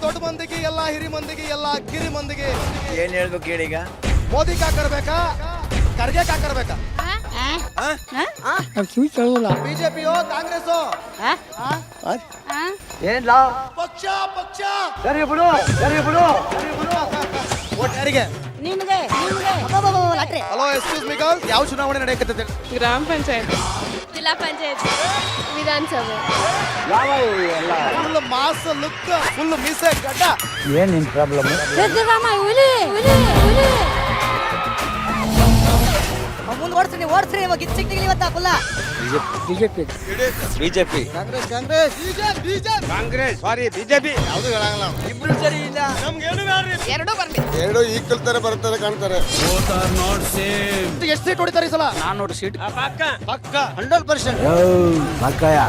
ದೊಡ್ಡ ಮಂದಿಗೆ, ಎಲ್ಲ ಹಿರಿ ಮಂದಿಗೆ, ಎಲ್ಲ ಕಿರಿ ಮಂದಿಗೆ ಏನ್ ಹೇಳ್ಬೇಕು ಹೇಳೀಗ? ಮೋದಿ ಕಾಕರ್ಬೇಕಾ, ಖರ್ಗೆ ಕಾಕರ್ಬೇಕಾ? ಬಿಜೆಪಿಯೋ ಕಾಂಗ್ರೆಸ್? ಏನ್ಲ ಪಕ್ಷ ಪಕ್ಷ ಸರಿ ಬಿಡು, ಸರಿ ಬಿಡು. ಓಟ್ ಯಾರಿಗೆ? ನಿಮ್ಗೆ lottery. Hello, excuse me girl, ಯಾವ ಚುನಾವಣೆ ನಡೆಯಕತ್ತೈತೆ? ಗ್ರಾಮ ಪಂಚಾಯತ್, ಜಿಲ್ಲಾ ಪಂಚಾಯತ್, ವಿಧಾನಸಭೆ. ಯಾವ ಎಲ್ಲ ಫುಲ್ ಮಾಸ್ ಲುಕ್, ಫುಲ್ ಮೀಸೆ ಗಡ್ಡ. ಏನ್ ನಿನ್ ಪ್ರಾಬ್ಲಮ್? ಸಿದ್ದರಾಮಯ್ಯ ಹುಲಿ ಹುಲಿ ಹುಲಿ. ಮುಂದೆ ಓಡಿಸ್ರಿ ಇವಾಗ ಗಿಚ್ಚಿಗ್ಲಿ ಇವತ್ತ ಫುಲ್ಲ. ಬಿಜೆಪಿ ಕಾಂಗ್ರೆಸ್ ಕಾಂಗ್ರೆಸ್ ಕಾಂಗ್ರೆಸ್ ಸಾರಿ ಬಿಜೆಪಿ ಯಾವ್ದು ಹೇಳಂಗಿಲ್ಲ. ಇಬ್ರು ಸರಿ ಇಲ್ಲ. ಎರಡೂ ಬರ್ಲಿ. ಎರಡು ಈಕ್ವಲ್ ತರ ಬರ್ತಾರೆ ಕಾಣ್ತಾರೆ. ಎಷ್ಟು ಸೀಟ್ ಹೊಡಿತಾರೆ ಈ ಸಲ? 400 ಸೀಟ್ ಪಕ್ಕ 100%. ಮಕ್ಕಯ್ಯ